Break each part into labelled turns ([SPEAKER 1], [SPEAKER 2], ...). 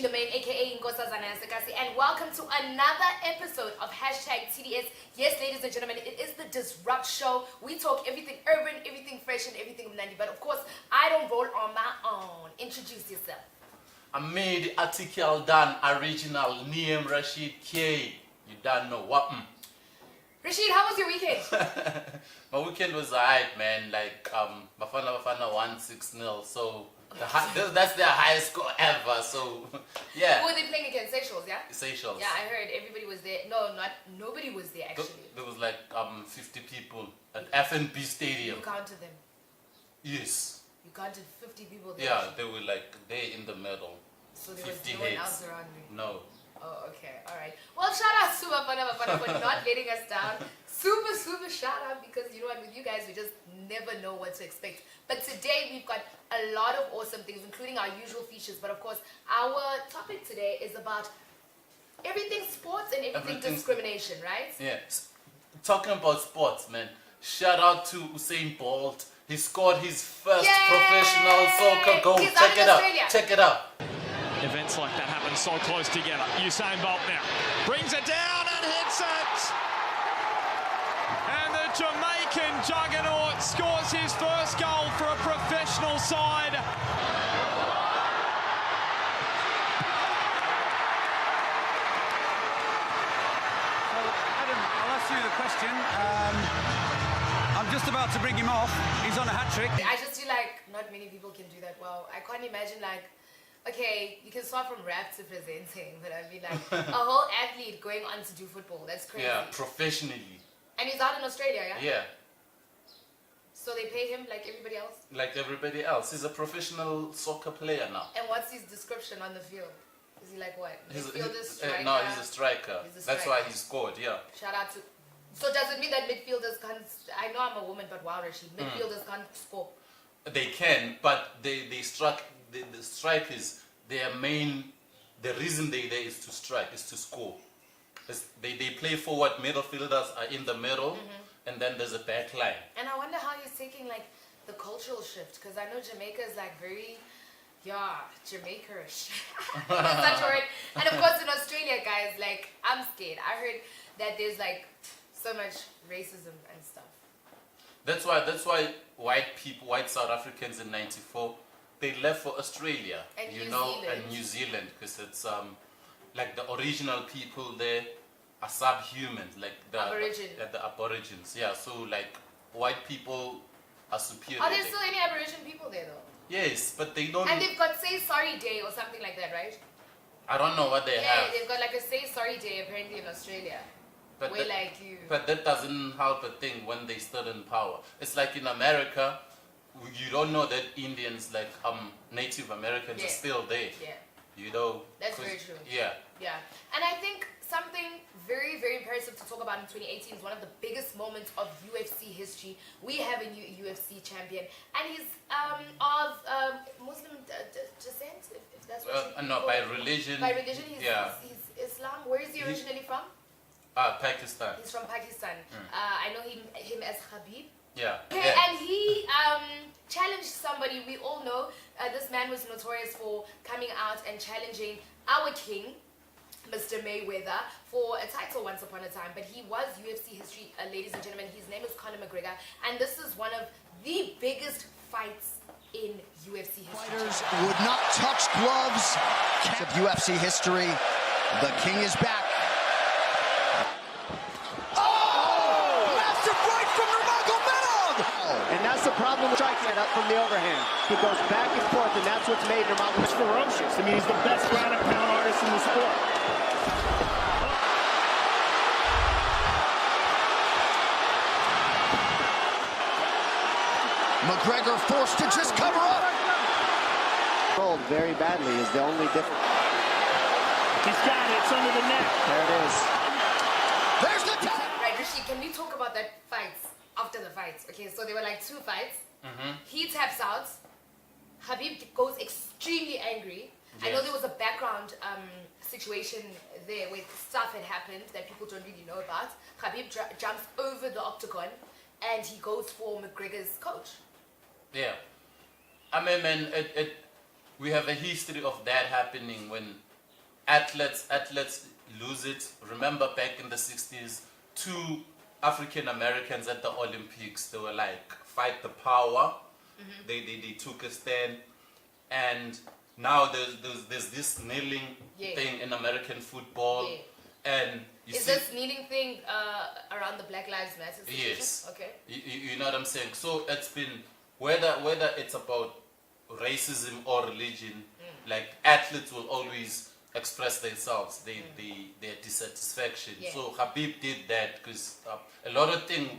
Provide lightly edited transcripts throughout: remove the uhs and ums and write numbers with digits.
[SPEAKER 1] Gigi, LaMayne, aka Nkosazana Sakasi, and welcome to another episode of #TDS. Yes, ladies and gentlemen, it is the Dizrupt Show. We talk everything urban, everything fresh, and everything Mnandi. But of course, I don't roll on my own. Introduce yourself.
[SPEAKER 2] I made the article done original name Rashid K. You don't know what?
[SPEAKER 1] Rashid, how was your weekend?
[SPEAKER 2] My weekend was alright, man. Like Bafana won 6-0, so that's their highest score ever. So yeah.
[SPEAKER 1] Who were they playing against? Seychelles, yeah.
[SPEAKER 2] Seychelles.
[SPEAKER 1] Yeah, I heard everybody was there. No, nobody was there actually.
[SPEAKER 2] There was like 50 people at FNB Stadium.
[SPEAKER 1] You counted them.
[SPEAKER 2] Yes.
[SPEAKER 1] You counted 50 people there.
[SPEAKER 2] Yeah, they were like there in the middle.
[SPEAKER 1] So there was
[SPEAKER 2] 50
[SPEAKER 1] no one
[SPEAKER 2] heads.
[SPEAKER 1] else around me.
[SPEAKER 2] No.
[SPEAKER 1] Oh, okay, all right. Well, shout out to Bafana for not letting us down. Super shout out, because you know what, with you guys, we just never know what to expect. But today we've got a lot of awesome things, including our usual features. But of course, our topic today is about everything sports and everything discrimination, right?
[SPEAKER 2] Yeah. Talking about sports, man. Shout out to Usain Bolt. He scored his first professional soccer goal.
[SPEAKER 1] Check it out.
[SPEAKER 2] Check it out.
[SPEAKER 3] Events like that happen so close together. Usain Bolt now brings it down and hits it. And the Jamaican juggernaut scores his first goal for a professional side.
[SPEAKER 4] Adam, I'll ask you the question. I'm just about to bring him off. He's on a hat-trick.
[SPEAKER 1] I just feel like not many people can do that well. I can't imagine, like, okay, you can start from rap to presenting, but I mean, like, a whole athlete going on to do football. That's crazy.
[SPEAKER 2] Yeah, professionally.
[SPEAKER 1] And he's out in Australia, yeah?
[SPEAKER 2] Yeah.
[SPEAKER 1] So they pay him like everybody else?
[SPEAKER 2] Like everybody else. He's a professional soccer player now.
[SPEAKER 1] And what's his description on the field? Is he like what? Midfielder, striker?
[SPEAKER 2] No, he's a striker.
[SPEAKER 1] He's a
[SPEAKER 2] That's
[SPEAKER 1] striker.
[SPEAKER 2] why he scored, yeah.
[SPEAKER 1] Shout out to... So does it mean that midfielders can't... I know I'm a woman, but wow, Rashid, midfielders can't score.
[SPEAKER 2] They can, but the strikers, their main... The reason they're there is to strike, is to score. They play forward, midfielders are in the middle, and then there's a back line.
[SPEAKER 1] And I wonder how he's taking like the cultural shift, because I know Jamaica is like very, Jamaica-ish. That's such a word. And of course in Australia, guys, like, I'm scared. I heard that there's like so much racism and stuff.
[SPEAKER 2] That's why white South Africans in '94, they left for Australia,
[SPEAKER 1] And
[SPEAKER 2] New Zealand, because it's like the original people there are subhumans, like the Aborigines. Yeah, so like white people are superior.
[SPEAKER 1] Are there still any Aboriginal people there though?
[SPEAKER 2] Yes, but they don't.
[SPEAKER 1] And they've got Say Sorry Day or something like that, right?
[SPEAKER 2] I don't know what they have.
[SPEAKER 1] Yeah, they've got like a Say Sorry Day apparently in Australia.
[SPEAKER 2] But
[SPEAKER 1] But
[SPEAKER 2] that doesn't help a thing when they stood in power. It's like in America, you don't know that Indians, like Native Americans, are still there.
[SPEAKER 1] Yeah.
[SPEAKER 2] You know.
[SPEAKER 1] That's very true.
[SPEAKER 2] Yeah.
[SPEAKER 1] Yeah. And I think something very, very imperative to talk about in 2018 is one of the biggest moments of UFC history. We have a new UFC champion, and he's of Muslim descent, if that's what you
[SPEAKER 2] no, by religion.
[SPEAKER 1] By religion, he's Islam. Where is he originally from?
[SPEAKER 2] Pakistan.
[SPEAKER 1] He's from Pakistan. I know him as Khabib.
[SPEAKER 2] Yeah.
[SPEAKER 1] Okay, and he challenged somebody. We all know this man was notorious for coming out and challenging our king, Mr. Mayweather, for a title once upon a time. But he was UFC history, ladies and gentlemen. His name is Conor McGregor, and this is one of the biggest fights in UFC history.
[SPEAKER 5] Fighters would not touch gloves. Of UFC history, the king is back.
[SPEAKER 6] And that's the problem with striking it up from the overhand. He goes back and forth, and that's what's made Nurmagomedov. It's ferocious. I mean, he's the best ground and pound artist in the sport.
[SPEAKER 5] McGregor forced to just cover up.
[SPEAKER 6] Rolled very badly is the only difference.
[SPEAKER 3] He's got it. It's under the neck.
[SPEAKER 6] There it is.
[SPEAKER 5] There's the tap.
[SPEAKER 1] Right, Rashid, can we talk about that fight? After the fights, okay, so there were like 2 fights. He taps out. Khabib goes extremely angry.
[SPEAKER 2] Yes.
[SPEAKER 1] I know there was a background situation there where stuff had happened that people don't really know about. Khabib jumps over the octagon and he goes for McGregor's coach.
[SPEAKER 2] Yeah. I mean, man, we have a history of that happening when athletes lose it. Remember back in the 60s, 2 African Americans at the Olympics, they were like, fight the power. They took a stand. And now there's this kneeling thing in American football. And
[SPEAKER 1] is this kneeling thing around the Black Lives Matter situation?
[SPEAKER 2] Yes.
[SPEAKER 1] Okay.
[SPEAKER 2] You know what I'm saying? So it's been, whether it's about racism or religion, like athletes will always express themselves, their dissatisfaction. So Habib did that because a lot of things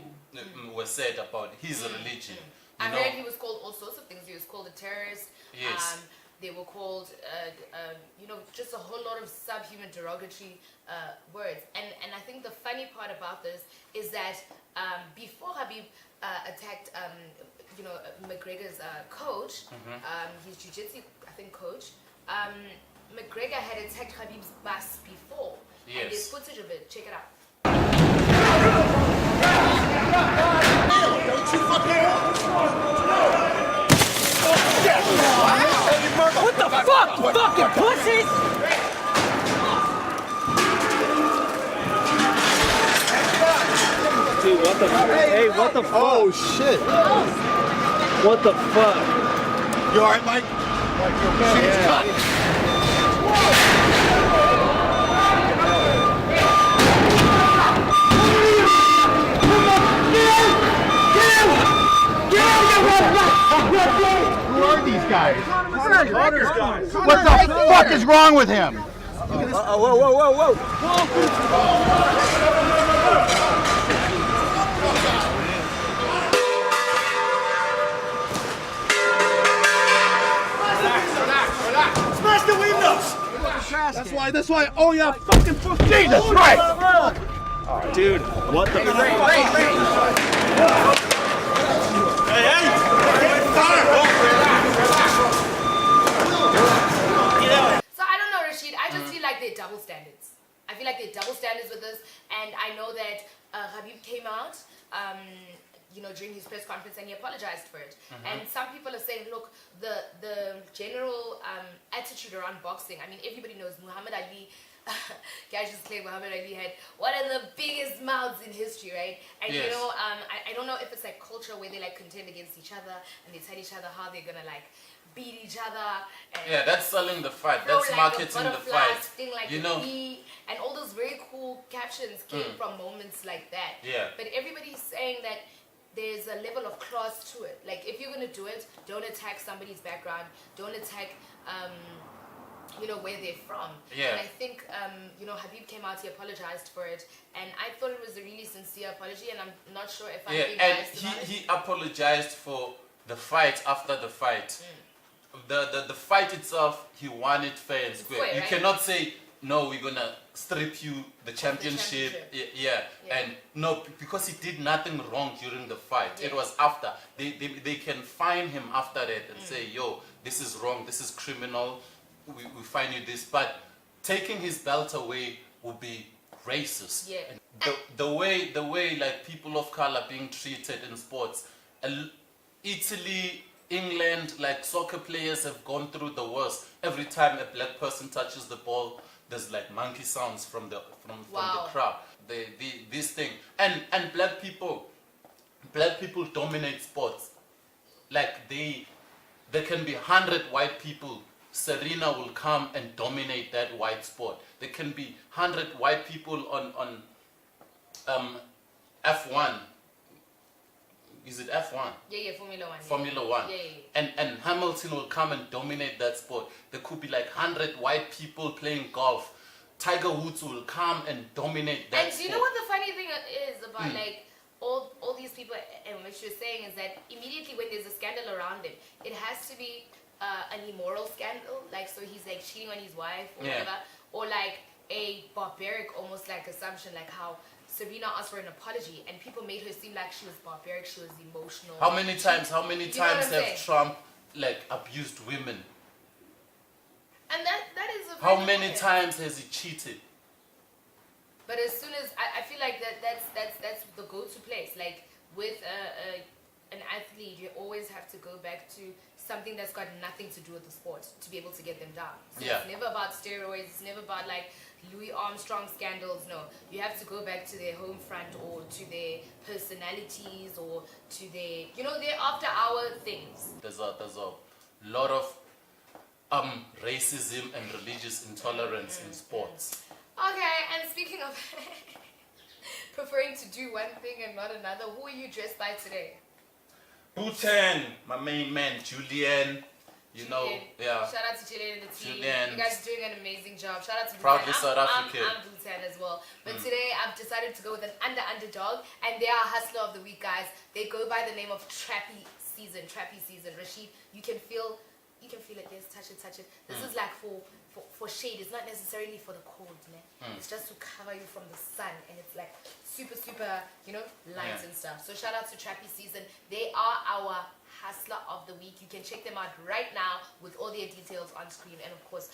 [SPEAKER 2] were said about his religion.
[SPEAKER 1] I heard he was called all sorts of things. He was called a terrorist.
[SPEAKER 2] Yes.
[SPEAKER 1] They were called, just a whole lot of subhuman derogatory words. And I think the funny part about this is that before Habib attacked, McGregor's coach, his jiu-jitsu, I think, coach, McGregor had attacked Habib's bus before.
[SPEAKER 2] Yes.
[SPEAKER 1] And there's footage of it. Check it out.
[SPEAKER 7] What the fuck, you fucking pussies? Dude, what the fuck? Hey, what the fuck?
[SPEAKER 5] Oh, shit.
[SPEAKER 7] What the fuck?
[SPEAKER 5] You all right, Mike? She's cut. Who are these guys? What the fuck is wrong with him?
[SPEAKER 7] Whoa.
[SPEAKER 5] Smash the windows! That's why, oh yeah, fucking Jesus Christ!
[SPEAKER 7] Dude, what the fuck?
[SPEAKER 1] So I don't know, Rashid. I just feel like they're double standards. I feel like they're double standards with this, and I know that Habib came out, during his press conference, and he apologized for it. And some people are saying, look, the general attitude around boxing. I mean, everybody knows Muhammad Ali. Guys just claim Muhammad Ali had one of the biggest mouths in history, right? And
[SPEAKER 2] Yes.
[SPEAKER 1] I don't know if it's like culture where they like contend against each other and they tell each other how they're gonna like beat each other. And
[SPEAKER 2] Yeah, that's selling the fight.
[SPEAKER 1] throw,
[SPEAKER 2] That's
[SPEAKER 1] like,
[SPEAKER 2] marketing
[SPEAKER 1] a
[SPEAKER 2] the
[SPEAKER 1] butterfly,
[SPEAKER 2] fight.
[SPEAKER 1] sting like
[SPEAKER 2] You
[SPEAKER 1] a
[SPEAKER 2] know,
[SPEAKER 1] bee, and all those very cool captions came from moments like that.
[SPEAKER 2] Yeah.
[SPEAKER 1] But everybody's saying that there's a level of class to it. Like, if you're gonna do it, don't attack somebody's background. Don't attack where they're from.
[SPEAKER 2] Yeah.
[SPEAKER 1] And I think Habib came out, he apologized for it, and I thought it was a really sincere apology, and I'm not sure if I'm being
[SPEAKER 2] and
[SPEAKER 1] biased about it.
[SPEAKER 2] he apologized for the fight after the fight. The fight itself, he won it fair and square.
[SPEAKER 1] Square,
[SPEAKER 2] You
[SPEAKER 1] right?
[SPEAKER 2] cannot say, no, we're gonna strip you the championship.
[SPEAKER 1] Yeah.
[SPEAKER 2] And no, because he did nothing wrong during the fight.
[SPEAKER 1] Yeah.
[SPEAKER 2] It was after. They can fine him after that and say, yo, this is wrong, this is criminal, we fine you this. But taking his belt away would be racist.
[SPEAKER 1] Yeah.
[SPEAKER 2] And the way like people of color being treated in sports, Italy, England, like soccer players have gone through the worst. Every time a black person touches the ball, there's like monkey sounds from the crowd. This thing, and black people dominate sports. Like there can be 100 white people. Serena will come and dominate that white sport. There can be 100 white people on F1. Is it F1?
[SPEAKER 1] Yeah, Formula 1.
[SPEAKER 2] Formula 1.
[SPEAKER 1] Yeah.
[SPEAKER 2] And Hamilton will come and dominate that sport. There could be like 100 white people playing golf. Tiger Woods will come and dominate that
[SPEAKER 1] And do
[SPEAKER 2] sport.
[SPEAKER 1] you know what the funny thing is about like all these people, and what you're saying is that immediately when there's a scandal around him, it has to be an immoral scandal, like so he's like cheating on his wife or whatever, or like a barbaric almost like assumption, like how Serena asked for an apology and people made her seem like she was barbaric, she was emotional.
[SPEAKER 2] How many times
[SPEAKER 1] You know what
[SPEAKER 2] have
[SPEAKER 1] I'm saying?
[SPEAKER 2] Trump like abused women?
[SPEAKER 1] And that is a
[SPEAKER 2] How
[SPEAKER 1] very
[SPEAKER 2] many
[SPEAKER 1] weird.
[SPEAKER 2] times has he cheated?
[SPEAKER 1] But as soon as I feel like that's the go-to place. Like with an athlete, you always have to go back to something that's got nothing to do with the sport to be able to get them down. So
[SPEAKER 2] Yeah.
[SPEAKER 1] it's never about steroids. It's never about like Louis Armstrong scandals. No, you have to go back to their home front or to their personalities or to their, their after-hour things.
[SPEAKER 2] There's a lot of racism and religious intolerance in sports.
[SPEAKER 1] Okay, and speaking of preferring to do one thing and not another, who are you dressed by today?
[SPEAKER 2] Bhutan, my main man, Julian.
[SPEAKER 1] Julian.
[SPEAKER 2] Yeah.
[SPEAKER 1] Shout out to Julian and the team.
[SPEAKER 2] Julian.
[SPEAKER 1] You guys are doing an amazing job. Shout out to
[SPEAKER 2] Proudly
[SPEAKER 1] Bhutan.
[SPEAKER 2] South African.
[SPEAKER 1] I'm Bhutan as well. But today I've decided to go with an underdog, and they are Hustler of the Week, guys. They go by the name of Trappy Season. Rashid, you can feel it. Yes, touch it. This is like for shade. It's not necessarily for the cold, man. It's just to cover you from the sun, and it's like super, light and stuff. So shout out to Trappy Season. They are our Hustler of the Week. You can check them out right now with all their details on screen, and of course,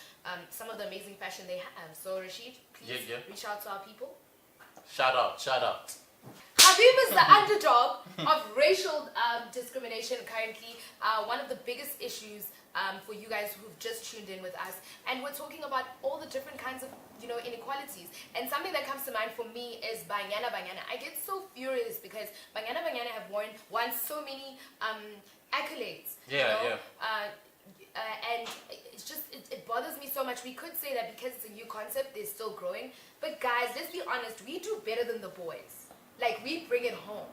[SPEAKER 1] some of the amazing fashion they have. So Rashid, please reach out to our people.
[SPEAKER 2] Shout out.
[SPEAKER 1] Habib is the underdog of racial discrimination currently. One of the biggest issues for you guys who've just tuned in with us, and we're talking about all the different kinds of inequalities. And something that comes to mind for me is Banyana. I get so furious because Banyana have won so many accolades. And it's just it bothers me so much. We could say that because it's a new concept, they're still growing. But guys, let's be honest, we do better than the boys. Like, we bring it home.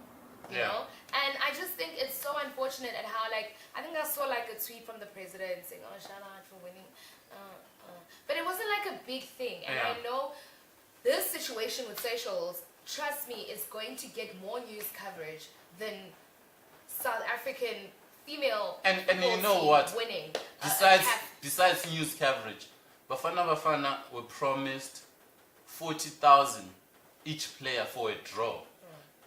[SPEAKER 1] You know? And I just think it's so unfortunate at how, like, I think I saw like a tweet from the president saying, oh, shout out for winning. But it wasn't like a big thing. And I know this situation with socials, trust me, is going to get more news coverage than South African female
[SPEAKER 2] And you know what?
[SPEAKER 1] winning.
[SPEAKER 2] Besides news coverage, Bafana were promised 40,000 each player for a draw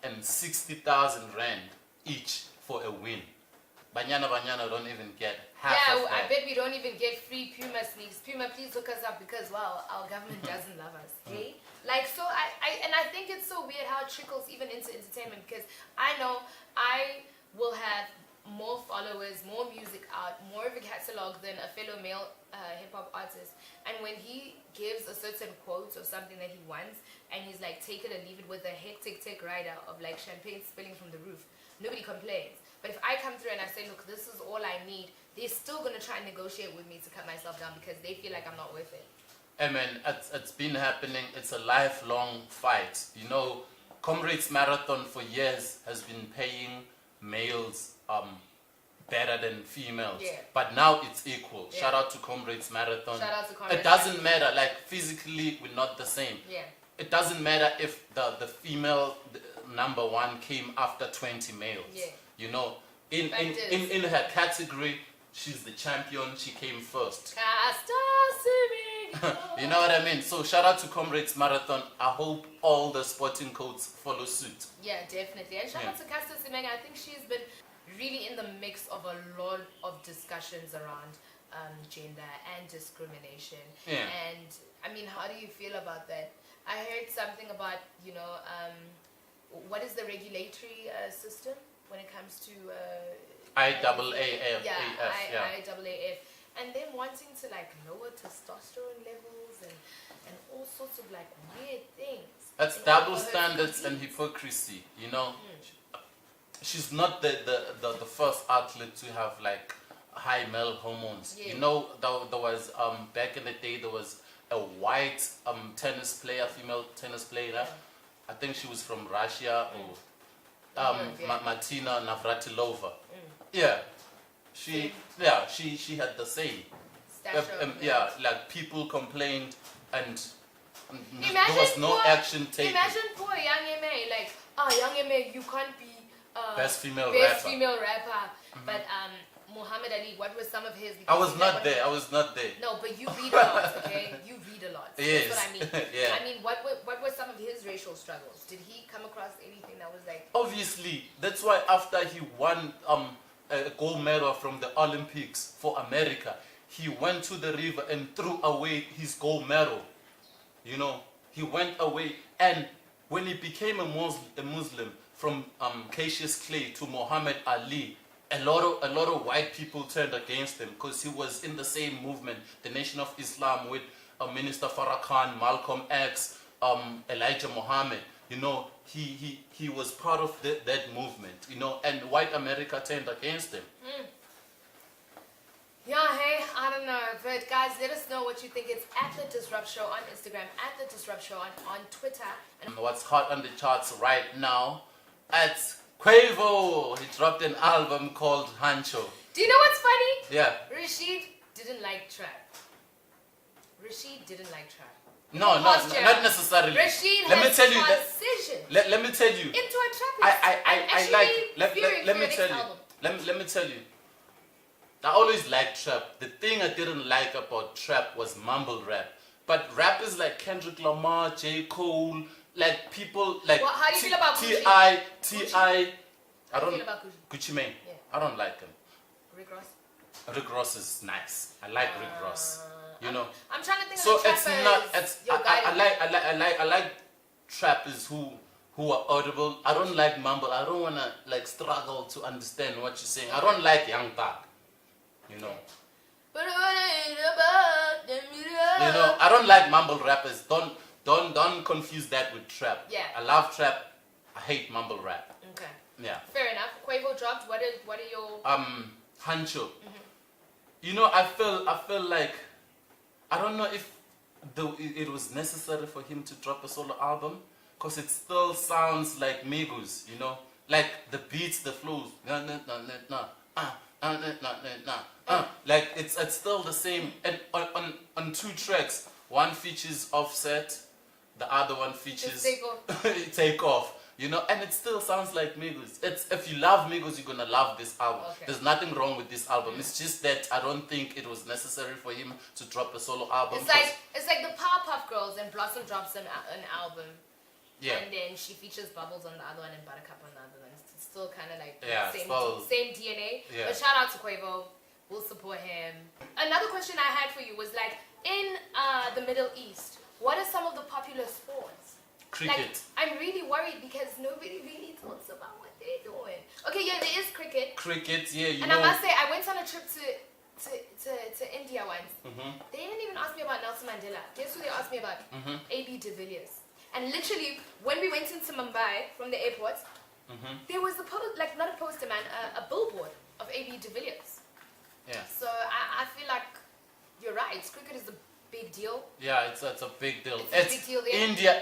[SPEAKER 2] and 60,000 rand each for a win. Banyana don't even get half of that.
[SPEAKER 1] I bet we don't even get free Puma sneaks. Puma, please hook us up because, wow, our government doesn't love us. Hey? Like, so I think it's so weird how it trickles even into entertainment, because I know I will have more followers, more music out, more of a catalog than a fellow male hip-hop artist. And when he gives a certain quote of something that he wants, and he's like, take it or leave it with a hectic rider of like champagne spilling from the roof, nobody complains. But if I come through and I say, look, this is all I need, they're still going to try and negotiate with me to cut myself down because they feel like I'm not worth it.
[SPEAKER 2] I mean, it's been happening. It's a lifelong fight. You know, Comrades Marathon for years has been paying males better than females.
[SPEAKER 1] Yeah.
[SPEAKER 2] But now it's equal.
[SPEAKER 1] Yeah.
[SPEAKER 2] Shout out to Comrades Marathon.
[SPEAKER 1] Shout out to Comrades
[SPEAKER 2] It doesn't matter. Like, physically, we're not the same.
[SPEAKER 1] Yeah.
[SPEAKER 2] It doesn't matter if the female number one came after 20 males.
[SPEAKER 1] Yeah.
[SPEAKER 2] You know, in her category, she's the champion. She came first. You know what I mean? So shout out to Comrades Marathon. I hope all the sporting codes follow suit.
[SPEAKER 1] Yeah, definitely. And shout out to Caster Semenya. I think she's been really in the mix of a lot of discussions around gender and discrimination.
[SPEAKER 2] Yeah.
[SPEAKER 1] And I mean, how do you feel about that? I heard something about, what is the regulatory system when it comes to
[SPEAKER 2] IAAF.
[SPEAKER 1] IAAF, and them wanting to like lower testosterone levels and all sorts of like weird things.
[SPEAKER 2] That's
[SPEAKER 1] in
[SPEAKER 2] double
[SPEAKER 1] order for her to
[SPEAKER 2] standards and
[SPEAKER 1] compete.
[SPEAKER 2] hypocrisy. You know, she's not the first athlete to have like high male hormones.
[SPEAKER 1] Yeah.
[SPEAKER 2] You know, there was back in the day there was a white tennis player, female tennis player. I think she was from Russia or Martina Navratilova. Yeah, she had the same. Like people complained and there was no action taken.
[SPEAKER 1] Imagine poor Young M.A. like, Young M.A. you can't be
[SPEAKER 2] best female
[SPEAKER 1] rapper. But Muhammad Ali, what were some of his?
[SPEAKER 2] I was not there.
[SPEAKER 1] No, but you read a lot, okay? You read a lot.
[SPEAKER 2] Yes.
[SPEAKER 1] That's what I mean.
[SPEAKER 2] Yeah.
[SPEAKER 1] I mean, what were some of his racial struggles? Did he come across anything that was like?
[SPEAKER 2] Obviously, that's why after he won a gold medal from the Olympics for America, he went to the river and threw away his gold medal. You know, he went away, and when he became a Muslim from Cassius Clay to Muhammad Ali, a lot of white people turned against him because he was in the same movement, the Nation of Islam, with Minister Farrakhan, Malcolm X, Elijah Muhammad. You know, he was part of that movement. You know, and white America turned against him.
[SPEAKER 1] Yeah, hey, I don't know. But guys, let us know what you think. It's at the Dizrupt Show on Instagram, at the Dizrupt Show on Twitter. And
[SPEAKER 2] What's hot on the charts right now? At Quavo, he dropped an album called Hancho.
[SPEAKER 1] do you know what's funny?
[SPEAKER 2] Yeah.
[SPEAKER 1] Rashid didn't like trap. Rashid didn't like trap.
[SPEAKER 2] No, not necessarily.
[SPEAKER 1] Rashid
[SPEAKER 2] let me
[SPEAKER 1] has
[SPEAKER 2] tell you that.
[SPEAKER 1] transitioned
[SPEAKER 2] Let me tell you.
[SPEAKER 1] into a trapper.
[SPEAKER 2] I like. Let me tell you. Let me tell you. I always liked trap. The thing I didn't like about trap was mumble rap. But rappers like Kendrick Lamar, J. Cole, like people like
[SPEAKER 1] Well, how do you feel about Gucci?
[SPEAKER 2] T.I. I
[SPEAKER 1] How do
[SPEAKER 2] don't
[SPEAKER 1] you feel about
[SPEAKER 2] Gucci Mane.
[SPEAKER 1] Yeah.
[SPEAKER 2] I don't like him.
[SPEAKER 1] Rick Ross?
[SPEAKER 2] Rick Ross is nice. I like Rick Ross. You know.
[SPEAKER 1] I'm trying to think
[SPEAKER 2] So
[SPEAKER 1] of the
[SPEAKER 2] it's
[SPEAKER 1] trappers.
[SPEAKER 2] not. It's
[SPEAKER 1] your guy.
[SPEAKER 2] I like trappers who are audible. I don't like mumble. I don't wanna like struggle to understand what you're saying. I don't like Young Thug. You know. You know, I don't like mumble rappers. Don't confuse that with trap.
[SPEAKER 1] Yeah.
[SPEAKER 2] I love trap. I hate mumble rap.
[SPEAKER 1] Okay.
[SPEAKER 2] Yeah.
[SPEAKER 1] Fair enough. Quavo dropped. What are your
[SPEAKER 2] Hancho. You know, I feel like I don't know if it was necessary for him to drop a solo album, because it still sounds like Migos, you know, like the beats, the flows, like it's still the same. And on two tracks, one features Offset, the other one features Take Off. You know, and it still sounds like Migos. If you love Migos, you're gonna love this album.
[SPEAKER 1] Okay.
[SPEAKER 2] There's nothing wrong with this album. It's just that I don't think it was necessary for him to drop a solo album.
[SPEAKER 1] It's like the Powerpuff Girls, and Blossom drops an album.
[SPEAKER 2] Yeah.
[SPEAKER 1] And then she features Bubbles on the other one and Buttercup on the other one. It's still kind of like same DNA.
[SPEAKER 2] Yeah.
[SPEAKER 1] But shout out to Quavo. We'll support him. Another question I had for you was like, in the Middle East, what are some of the popular sports?
[SPEAKER 2] Cricket.
[SPEAKER 1] Like, I'm really worried because nobody really talks about what they're doing. Okay, yeah, there is cricket.
[SPEAKER 2] Cricket, yeah, you
[SPEAKER 1] And
[SPEAKER 2] know.
[SPEAKER 1] I must say, I went on a trip to India once. They didn't even ask me about Nelson Mandela. Guess who they asked me about? A.B. de Villiers. And literally, when we went into Mumbai from the airport, there was not a poster, man, a billboard of A.B. de Villiers.
[SPEAKER 2] Yeah.
[SPEAKER 1] So I feel like you're right. Cricket is a big deal.
[SPEAKER 2] Yeah, it's a big deal.
[SPEAKER 1] It's a big deal there.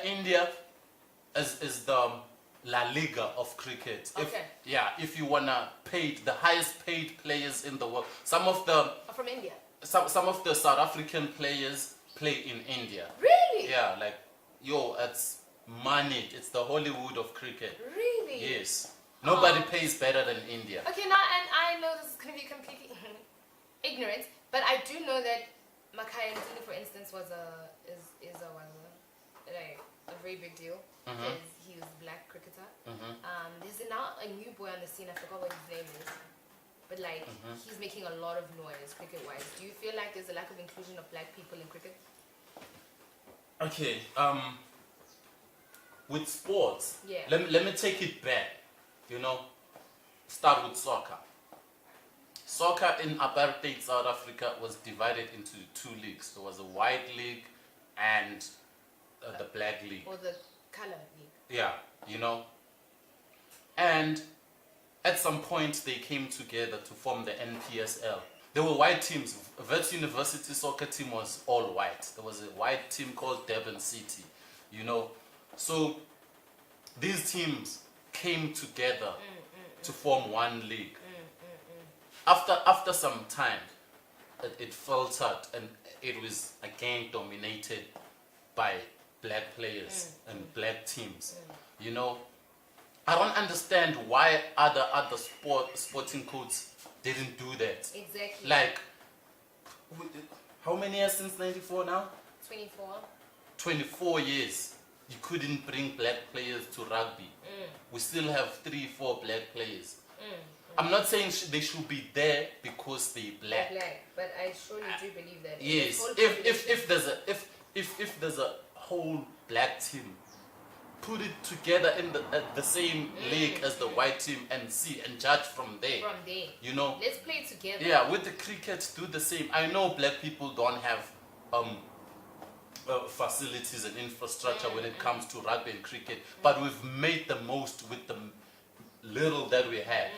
[SPEAKER 2] India is the La Liga of cricket.
[SPEAKER 1] Okay.
[SPEAKER 2] If you wanna pay the highest paid players in the world, some of the
[SPEAKER 1] From India.
[SPEAKER 2] some of the South African players play in India.
[SPEAKER 1] Really?
[SPEAKER 2] Yeah, like it's money. It's the Hollywood of cricket.
[SPEAKER 1] Really?
[SPEAKER 2] Yes. Nobody pays better than India.
[SPEAKER 1] Okay, now, and I know this is going to be completely ignorant, but I do know that Makhaya Ntini, for instance, is a very big deal because he was a black cricketer. There's now a new boy on the scene. I forgot what his name is, but like he's making a lot of noise cricket-wise. Do you feel like there's a lack of inclusion of black people in cricket?
[SPEAKER 2] Okay. With sports,
[SPEAKER 1] Yeah.
[SPEAKER 2] let me take it back. You know, start with soccer. Soccer in apartheid South Africa was divided into two leagues. There was a white league and the black league.
[SPEAKER 1] Or the color league?
[SPEAKER 2] Yeah, you know. And at some point they came together to form the NPSL. There were white teams. Wits University soccer team was all white. There was a white team called Durban City, you know. So these teams came together to form one league. After some time, it filtered and it was again dominated by black players and black teams. You know, I don't understand why other sporting codes didn't do that.
[SPEAKER 1] Exactly.
[SPEAKER 2] Like, how many years since '94 now?
[SPEAKER 1] 24.
[SPEAKER 2] 24 years. You couldn't bring black players to rugby. We still have 3-4 black players. I'm not saying they should be there because they're black.
[SPEAKER 1] But I surely do believe that.
[SPEAKER 2] Yes. If there's a whole black team, put it together in the same league as the white team and see and judge from there.
[SPEAKER 1] From there.
[SPEAKER 2] You know?
[SPEAKER 1] Let's play it together.
[SPEAKER 2] Yeah, with the cricket, do the same. I know black people don't have facilities and infrastructure when it comes to rugby and cricket, but we've made the most with the little that we had.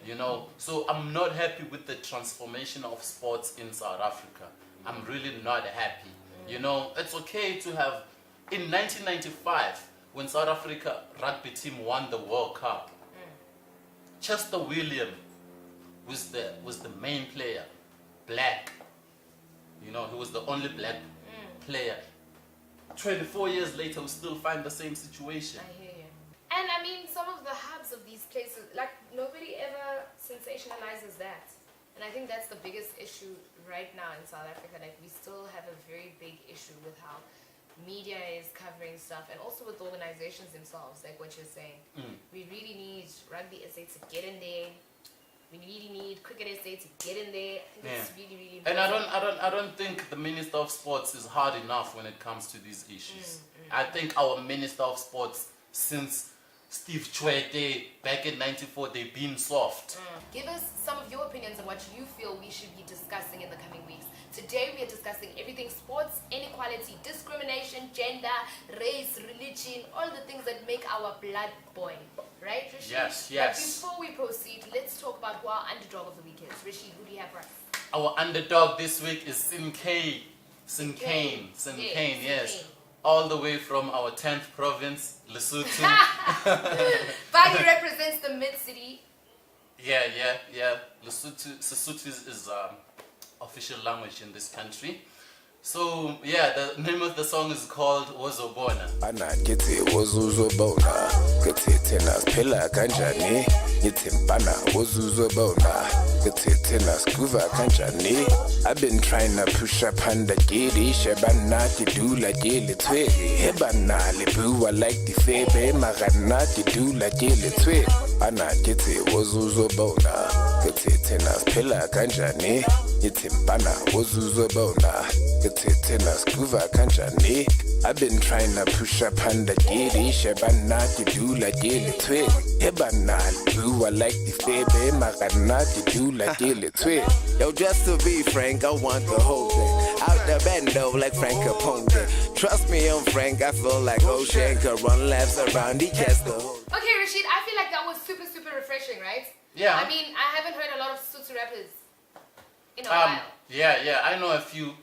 [SPEAKER 2] You know, so I'm not happy with the transformation of sports in South Africa. I'm really not happy. You know, it's okay to have, in 1995, when South Africa rugby team won the World Cup, Chester William was the main player, black. You know, he was the only black player. 24 years later, we still find the same situation.
[SPEAKER 1] I hear you. And I mean, some of the hubs of these places, like, nobody ever sensationalizes that. And I think that's the biggest issue right now in South Africa. Like, we still have a very big issue with how media is covering stuff, and also with organizations themselves, like what you're saying. We really need Rugby SA to get in there. We really need Cricket SA to get in there. I think it's really, really important.
[SPEAKER 2] And I don't think the Minister of Sports is hard enough when it comes to these issues. I think our Minister of Sports, since Steve Chwete back in '94, they've been soft.
[SPEAKER 1] Give us some of your opinions on what you feel we should be discussing in the coming weeks. Today we are discussing everything sports, inequality, discrimination, gender, race, religion, all the things that make our blood boil. Right, Rashid?
[SPEAKER 2] Yes.
[SPEAKER 1] But before we proceed, let's talk about who our underdog of the week is. Rashid, who do you have for us?
[SPEAKER 2] Our underdog this week is Sinkane. Yes. All the way from our 10th province, Lesotho.
[SPEAKER 1] But he represents the mid-city.
[SPEAKER 2] Yeah. Sesotho is official language in this country. So, yeah, the name of the song is called Wozobona.
[SPEAKER 8] Ana kithi wozuzobona kithi thina siphila kanjani ngithi mpana wozuzobona kithi thina sikuva kanjani. I've been trying to push up under giddy shebana do like gilly twiggy hebana libuwa like the febe magana do like gilly twig. Ana kithi wozuzobona kithi thina siphila kanjani ngithi mpana wozuzobona kithi thina sikuva kanjani. I've been trying to push up under giddy shebana do like gilly twig hebana libuwa like the febe magana do like gilly twig. Yo, just to be frank, I want the whole thing. Out the bando like Frank Capone. Trust me, I'm Frank, I feel like Ocean could run laps around the castle.
[SPEAKER 1] Okay, Rashid, I feel like that was super, super refreshing, right?
[SPEAKER 2] Yeah.
[SPEAKER 1] I mean, I haven't heard a lot of Sotho rappers in a while.
[SPEAKER 2] Yeah, I know a few.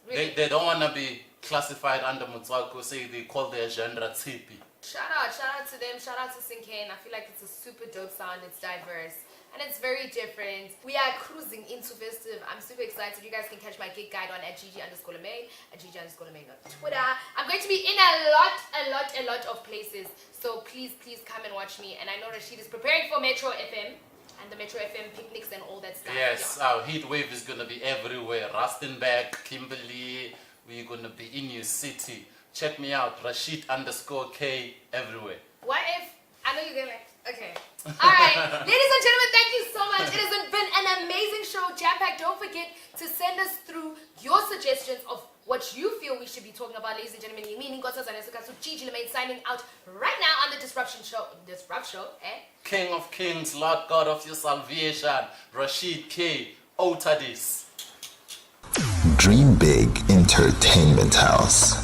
[SPEAKER 1] Really?
[SPEAKER 2] They don't want to be classified under Motswako, say they call their genre Tsipi.
[SPEAKER 1] Shout out to them, shout out to Sinkane. I feel like it's a super dope sound, it's diverse, and it's very different. We are cruising into festive. I'm super excited. You guys can catch my gig guide on at Gigi_LaMayne, at Gigi_LaMayne on Twitter. I'm going to be in a lot of places. So please come and watch me. And I know Rashid is preparing for Metro FM and the Metro FM picnics and all that stuff.
[SPEAKER 2] Yes, our heat wave is going to be everywhere. Rustenburg, Kimberley, we're going to be in your city. Check me out, Rashid_K everywhere.
[SPEAKER 1] What if, I know you're going to like, okay. Alright, ladies and gentlemen, thank you so much. It has been an amazing show, jam-packed. Don't forget to send us through your suggestions of what you feel we should be talking about, ladies and gentlemen. So Gigi LaMayne signing out right now on the Dizrupt Show,
[SPEAKER 2] King of Kings, Lord God of your salvation, Rashid K. Otadis.
[SPEAKER 9] Dream Big Entertainment House.